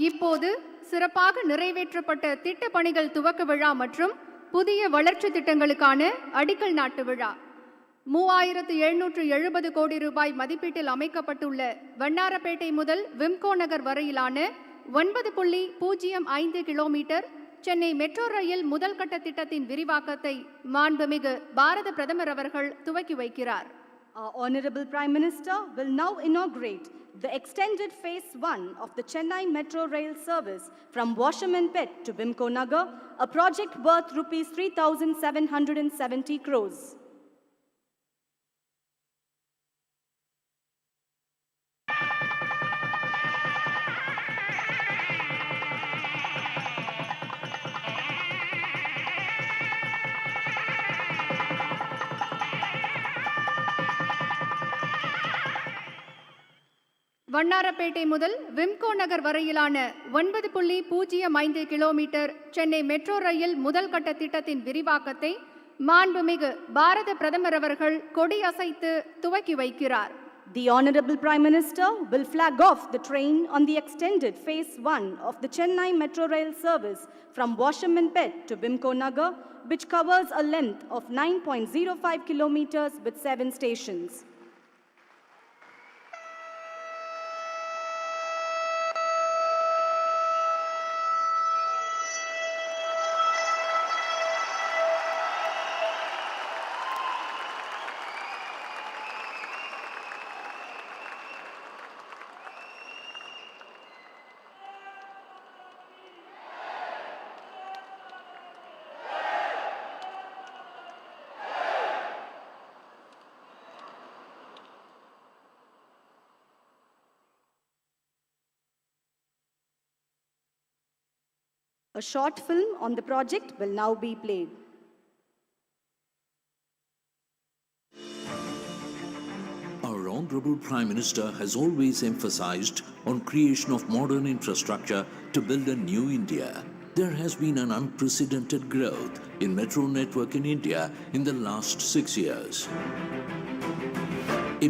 இப்போது சிறப்பாக நிறைவேற்றப்பட்ட திட்டப் பணிகள் துவக்க விழா மற்றும் புதிய வளர்ச்சி திட்டங்களுக்கான அடிக்கல் நாட்டு விழா. 3770 கோடி ரூபாய் மதிப்பீட்டில் அமைக்கப்பட்டுள்ள வண்ணாரப்பேட்டை முதல் விம்கோ நகர் வரையிலான 9.05 கிலோமீட்டர் சென்னை மெட்ரோ ரயில் முதல் கட்ட திட்டத்தின் விரிவாக்கத்தை மாண்புமிகு பாரத பிரதமர் அவர்கள் துவக்கி வைக்கிறார். Our Honorable Prime Minister will now inaugurate the extended Phase 1 of the Chennai Metro Rail service from Washerman Pet to Vimko Nagar, a project worth rupees 3,770 crores. Vannarapettai முதல் விம்கோ நகர் வரையிலான 9.05 கிலோமீட்டர் சென்னை மெட்ரோ ரயில் முதல் கட்ட திட்டத்தின் விரிவாக்கத்தை மாண்புமிகு பாரத பிரதமர் அவர்கள் கொடியசைத்து துவக்கி வைக்கிறார். The Honorable Prime Minister will flag off the train on the extended Phase 1 of the Chennai Metro Rail service from Washerman Pet to Vimko Nagar, which covers a length of 9.05 kilometers with 7 stations. A short film on the project will now be played. Our Honorable Prime Minister has always emphasized on creation of modern infrastructure to build a new India. There has been an unprecedented growth in metro network in India in the last 6 years.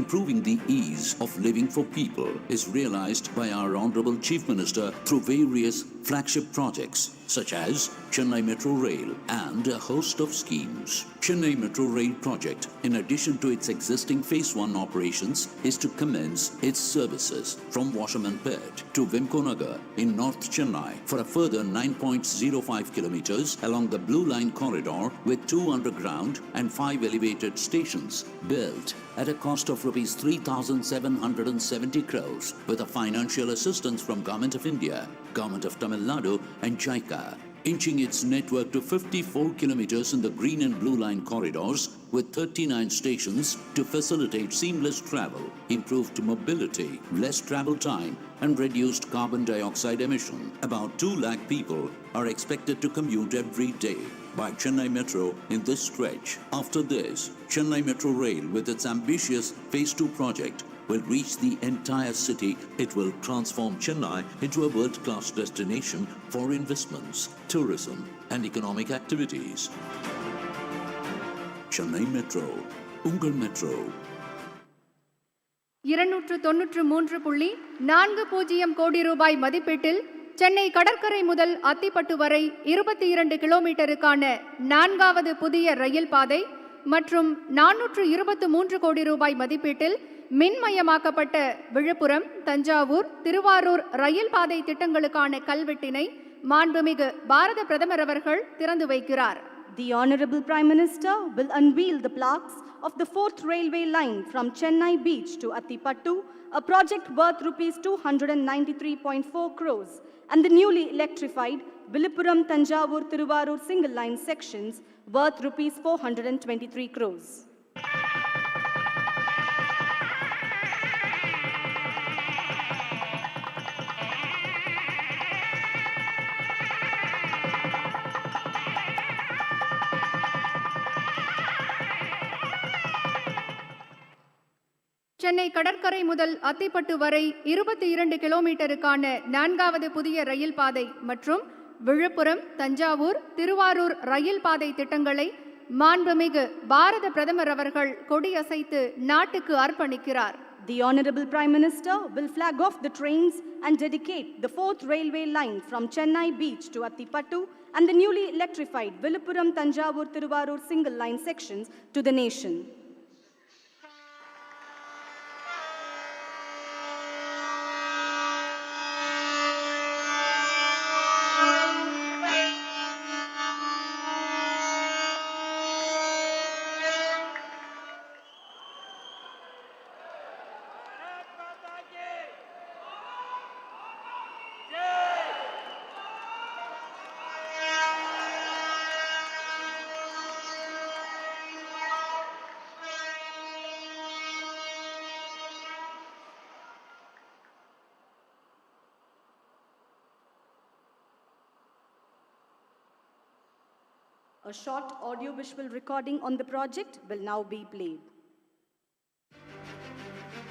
Improving the ease of living for people is realized by our Honorable Chief Minister through various flagship projects such as Chennai Metro Rail and a host of schemes. Chennai Metro Rail project, in addition to its existing Phase 1 operations, is to commence its services from Washerman Pet to Vimko Nagar in North Chennai for a further 9.05 kilometers along the Blue Line corridor with 2 underground and 5 elevated stations built at a cost of rupees 3,770 crores with a financial assistance from Government of India, Government of Tamil Nadu and JICA, inching its network to 54 kilometers in the green and blue line corridors with 39 stations to facilitate seamless travel, improved mobility, less travel time and reduced carbon dioxide emission. About 2 lakh people are expected to commute every day by Chennai Metro in this stretch. After this, Chennai Metro Rail with its ambitious Phase 2 project will reach the entire city. It will transform Chennai into a world-class destination for investments, tourism and economic activities. Chennai Metro, Ungal Metro. 293.40 கோடி ரூபாய் மதிப்பீட்டில் சென்னை கடற்கரை முதல் அத்திப்பட்டு வரை 22 கிலோமீட்டருக்கான 4வது புதிய ரயில் பாதை மற்றும் 423 கோடி ரூபாய் மதிப்பீட்டில் மின்மயமாக்கப்பட்ட விழுப்புரம், தஞ்சாவூர், திருவாரூர் ரயில் பாதை திட்டங்களுக்கான கல்வெட்டினை மாண்புமிகு பாரத பிரதமர் அவர்கள் திறந்து வைக்கிறார். The Honorable Prime Minister will unveil the plaques of the 4th railway line from Chennai Beach to Attipattu, a project worth rupees 293.4 crores, and the newly electrified Viluppuram, Tanjavur, Thiruvarur single line sections worth rupees 423 crores. Chennai கடற்கரை முதல் அத்திப்பட்டு வரை 22 கிலோமீட்டருக்கான 4வது புதிய ரயில் பாதை மற்றும் விழுப்புரம், தஞ்சாவூர், திருவாரூர் ரயில் பாதை திட்டங்களை மாண்புமிகு பாரத பிரதமர் அவர்கள் கொடியசைத்து நாட்டுக்கு அர்ப்பணிக்கிறார். The Honorable Prime Minister will flag off the trains and dedicate the 4th railway line from Chennai beach to Attipattu and the newly electrified Viluppuram Tanjavur Thiruvarur single line sections to the nation. A short audio-visual recording on the project will now be played.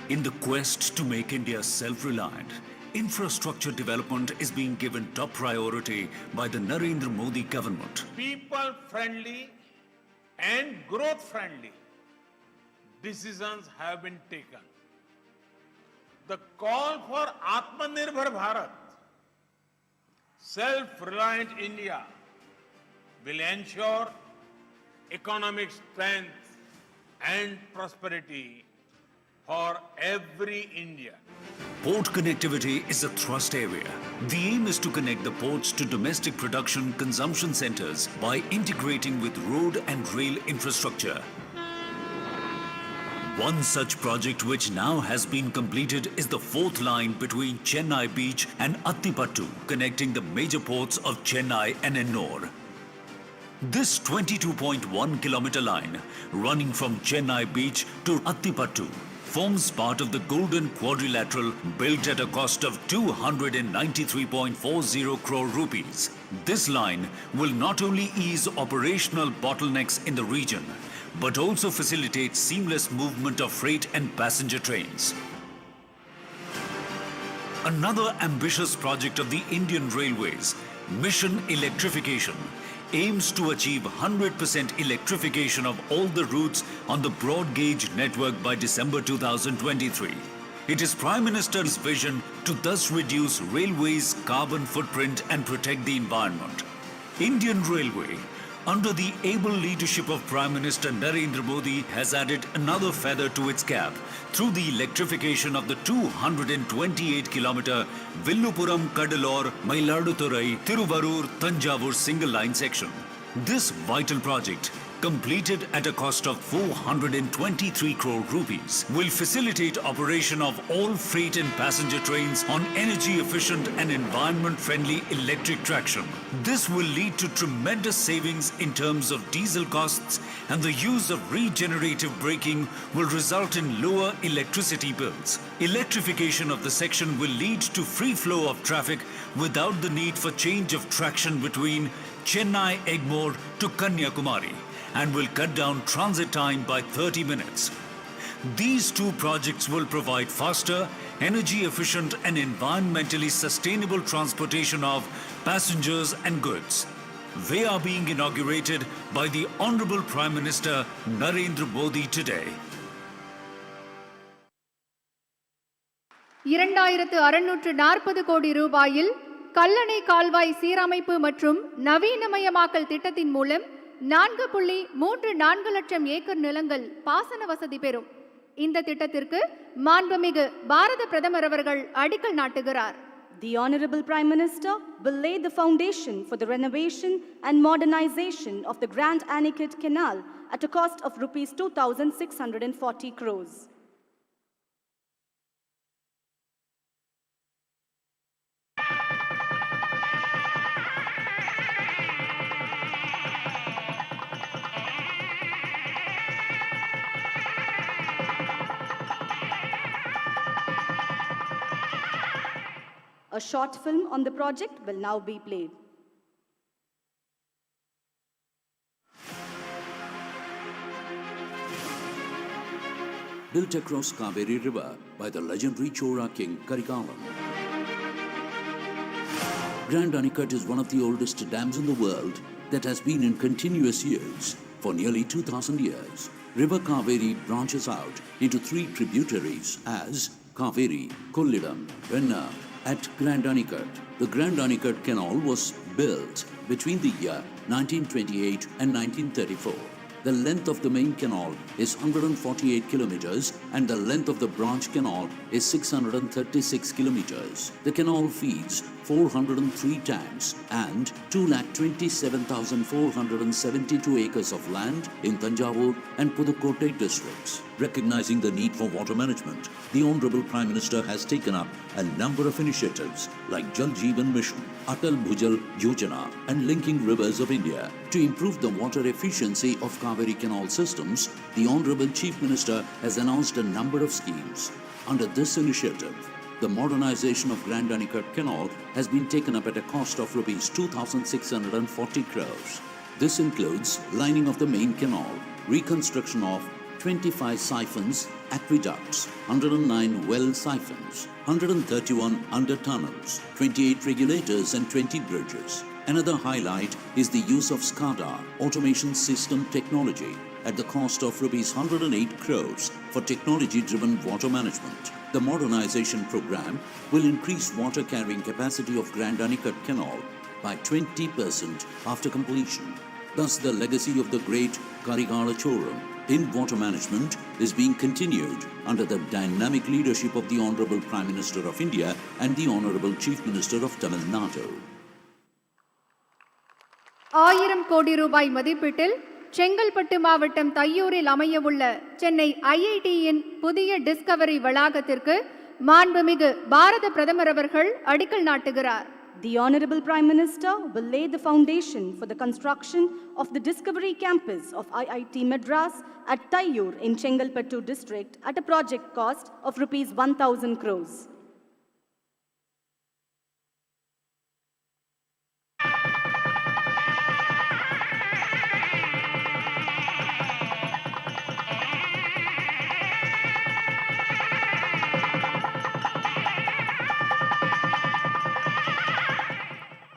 In the quest to make India self-reliant, infrastructure development is being given top priority by the Narendra Modi government. People-friendly and growth-friendly decisions have been taken. The call for Atmanirbhar Bharat, self-reliant India, will ensure economic strength and prosperity for every Indian. Port connectivity is a thrust area. The aim is to connect the ports to domestic production consumption centers by integrating with road and rail infrastructure. One such project which now has been completed is the 4th line between Chennai beach and Attipattu, connecting the major ports of Chennai and Ennore. This 22.1 kilometer line, running from Chennai beach to Attipattu, forms part of the Golden Quadrilateral built at a cost of 293.40 crore rupees. This line will not only ease operational bottlenecks in the region, but also facilitate seamless movement of freight and passenger trains. Another ambitious project of the Indian Railways, Mission Electrification, aims to achieve 100% electrification of all the routes on the broad gauge network by December 2023. It is Prime Minister's vision to thus reduce railways' carbon footprint and protect the environment. Indian Railway, under the able leadership of Prime Minister Narendra Modi, has added another feather to its cap through the electrification of the 228-kilometer Viluppuram Kadalore Mailaduturai Thiruvarur Tanjavur single line section. This vital project, completed at a cost of 423 crore rupees, will facilitate operation of all freight and passenger trains on energy-efficient and environment-friendly electric traction. This will lead to tremendous savings in terms of diesel costs, and the use of regenerative braking will result in lower electricity bills. Electrification of the section will lead to free flow of traffic without the need for change of traction between Chennai Egmore to Kanyakumari, and will cut down transit time by 30 minutes. These two projects will provide faster, energy-efficient and environmentally sustainable transportation of passengers and goods. They are being inaugurated by the Honorable Prime Minister Narendra Modi today. 2640 கோடி ரூபாயில் கல்லணை கால்வாய் சீரமைப்பு மற்றும் நவீனமயமாக்கல் திட்டத்தின் மூலம் 4.34 லட்சம் acre நிலங்கள் பாசன வசதி பெறும். இந்த திட்டத்திற்கு மாண்புமிகு பாரத பிரதமர் அவர்கள் அடிக்கல் நாட்டுகிறார். The Honorable Prime Minister will lay the foundation for the renovation and modernization of the Grand Anicut Canal at a cost of rupees 2,640 crores. A short film on the project will now be played. Built across Kaveri River by the legendary Chora king Karikalan. Grand Anicut is one of the oldest dams in the world that has been in continuous use for nearly 2,000 years, River Kaveri branches out into three tributaries as Kaveri, Kollidam, Venna at Grand Anicut. The Grand Anicut Canal was built between the year 1928 and 1934. The length of the main canal is 148 kilometers and the length of the branch canal is 636 kilometers. The canal feeds 403 tanks and 2,27,472 acres of land in Thanjavur and Pudukkottai districts. Recognizing the need for water management, the Honorable Prime Minister has taken up a number of initiatives like Jal Jeevan Mission, Atal Bhujal Yojana and Linking Rivers of India. To improve the water efficiency of Kaveri canal systems, the Honorable Chief Minister has announced a number of schemes. Under this initiative, the modernization of Grand Anicut Canal has been taken up at a cost of Rs 2,640 crores. This includes lining of the main canal, reconstruction of 25 siphons, aqueducts, 109 well siphons, 131 under tunnels, 28 regulators and 20 bridges. Another highlight is the use of SCADA, automation system technology, at the cost of Rs 108 crores for technology-driven water management. The modernization program will increase water carrying capacity of Grand Anicut Canal by 20% after completion. Thus, the legacy of the great Karigala Choram in water management is being continued under the dynamic leadership of the Honorable Prime Minister of India and the Honorable Chief Minister of Tamil Nadu. 1000 கோடி ரூபாய் மதிப்பீட்டில் செங்கல்பட்டு மாவட்டம் தையூரில் அமையவுள்ள சென்னை ஐஐடியின் புதிய Discovery வளாகத்திற்கு மாண்புமிகு பாரத பிரதமர் அவர்கள் அடிக்கல் நாட்டுகிறார். The Honorable Prime Minister will lay the foundation for the construction of the Discovery Campus of Iit Madras at Taiyur in Chengalpattu district at a project cost of Rs 1,000 crores.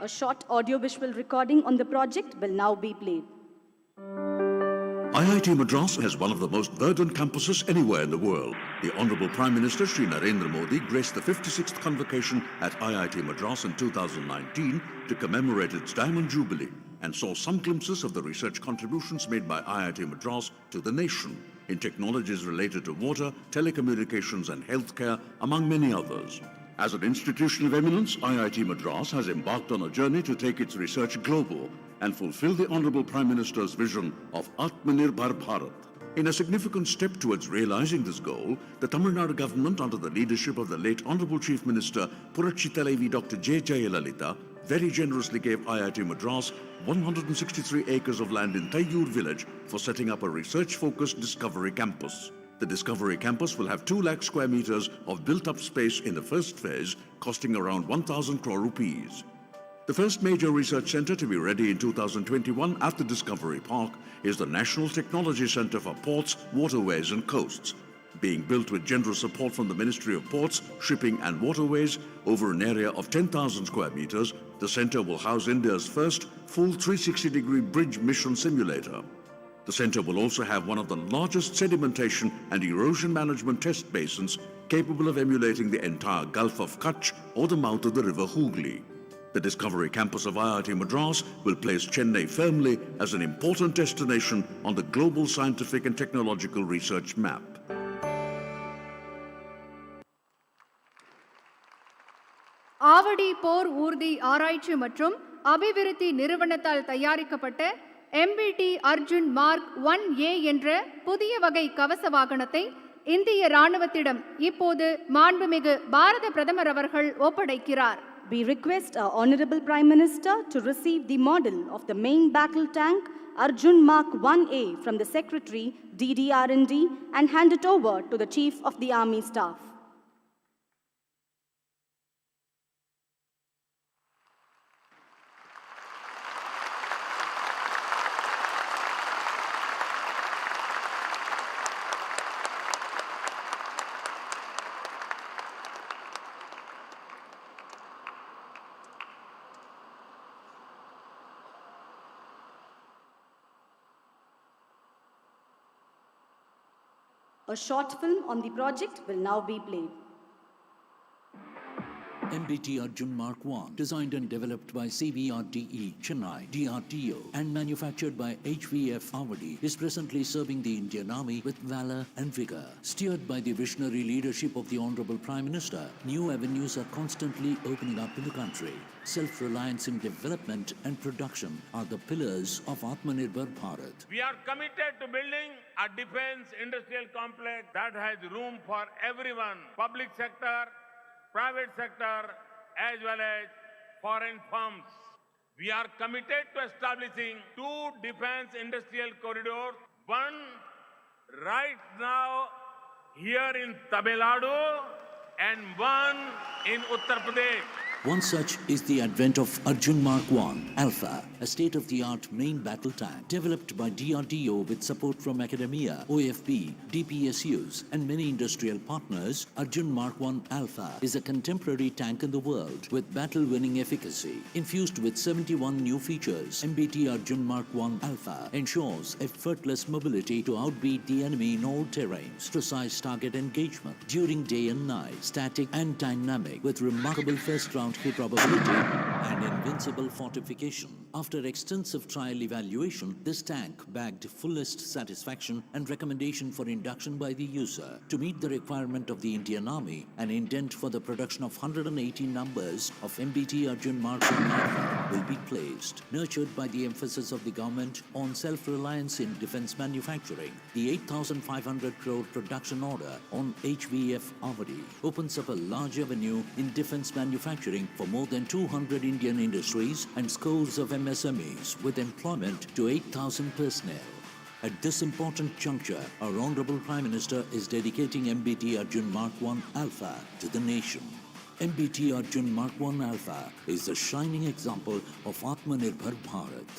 A short audio-visual recording on the project will now be played. IIT Madras has one of the most verdant campuses anywhere in the world. The Honorable Prime Minister Shri Narendra Modi graced the 56th convocation at IIT Madras in 2019 to commemorate its Diamond Jubilee and saw some glimpses of the research contributions made by IIT Madras to the nation in technologies related to water, telecommunications and healthcare, among many others. As an institution of eminence, IIT Madras has embarked on a journey to take its research global and fulfill the Honorable Prime Minister's vision of Atmanirbhar Bharat. In a significant step towards realizing this goal, the Tamil Nadu government, under the leadership of the late Honorable Chief Minister Purachi Dr. J. Jayalalitha, very generously gave IIT Madras 163 acres of land in Taiyur village for setting up a research-focused Discovery Campus. The Discovery Campus will have 2 lakh square meters of built-up space in the first phase, costing around 1,000 crore rupees. The first major research center to be ready in 2021 at the Discovery Park is the National Technology Center for Ports, Waterways and Coasts. Being built with generous support from the Ministry of Ports, Shipping and Waterways over an area of 10,000 square meters, the center will house India's first full 360-degree bridge mission simulator. The center will also have one of the largest sedimentation and erosion management test basins capable of emulating the entire Gulf of Kutch or the mouth of the river Hooghly. The Discovery Campus of IIT Madras will place Chennai firmly as an important destination on the global scientific and technological research map. Avadi போர் ஊர்தி ஆராய்ச்சி மற்றும் அபிவிருத்தி நிறுவனத்தால் தயாரிக்கப்பட்ட MBT Arjun Mark 1A என்ற புதிய வகை கவச வாகனத்தை இந்திய ராணுவத்திடம் இப்போது மாண்புமிகு பாரத பிரதமர் அவர்கள் ஒப்படைக்கிறார். We request our Honorable Prime Minister to receive the model of the main battle tank Arjun Mark 1A from the Secretary DDR&D and hand it over to the Chief of the Army Staff. A short film on the project will now be played. MBT Arjun Mark I, designed and developed by CBRDE, Chennai, DRDO, and manufactured by HVF Avadi, is presently serving the Indian Army with valor and vigor. Steered by the visionary leadership of the Honorable Prime Minister, new avenues are constantly opening up in the country. Self-reliance in development and production are the pillars of Atmanirbhar Bharat. We are committed to building a defense industrial complex that has room for everyone, public sector, private sector, as well as foreign firms. We are committed to establishing 2 defense industrial corridors, one right now here in Tamil Nadu and one in Uttar Pradesh. One such is the advent of Arjun Mark I Alpha, a state-of-the-art main battle tank developed by DRDO with support from academia, OFB, DPSUs and many industrial partners. Arjun Mark I Alpha is a contemporary tank in the world with battle-winning efficacy. Infused with 71 new features, MBT Arjun Mark I Alpha ensures effortless mobility to outbeat the enemy in all terrains, precise target engagement during day and night, static and dynamic with remarkable first-round hit probability and invincible fortification. After extensive trial evaluation, this tank bagged fullest satisfaction and recommendation for induction by the user. To meet the requirement of the Indian Army, an indent for the production of 180 numbers of MBT Arjun Mark I Alpha will be placed. Nurtured by the emphasis of the government on self-reliance in defense manufacturing, the 8,500 crore production order on HVF Avadi opens up a large avenue in defense manufacturing for more than 200 Indian industries and scores of MSMEs with employment to 8,000 personnel. At this important juncture, our Honorable Prime Minister is dedicating MBT Arjun Mark I Alpha to the nation. MBT Arjun Mark I Alpha is a shining example of Atmanirbhar Bharat.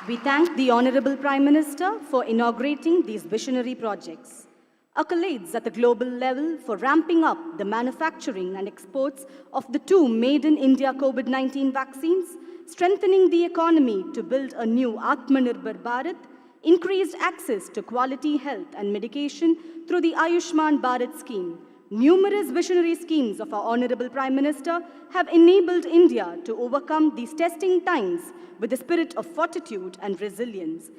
We thank the Honorable Prime Minister for inaugurating these visionary projects. Accolades at the global level for ramping up the manufacturing and exports of the 2 Made in India COVID-19 vaccines, strengthening the economy to build a new Atmanirbhar Bharat, increased access to quality health and medication through the Ayushman Bharat scheme. Numerous visionary schemes of our Honorable Prime Minister have enabled India to overcome these testing times with a spirit of fortitude and resilience.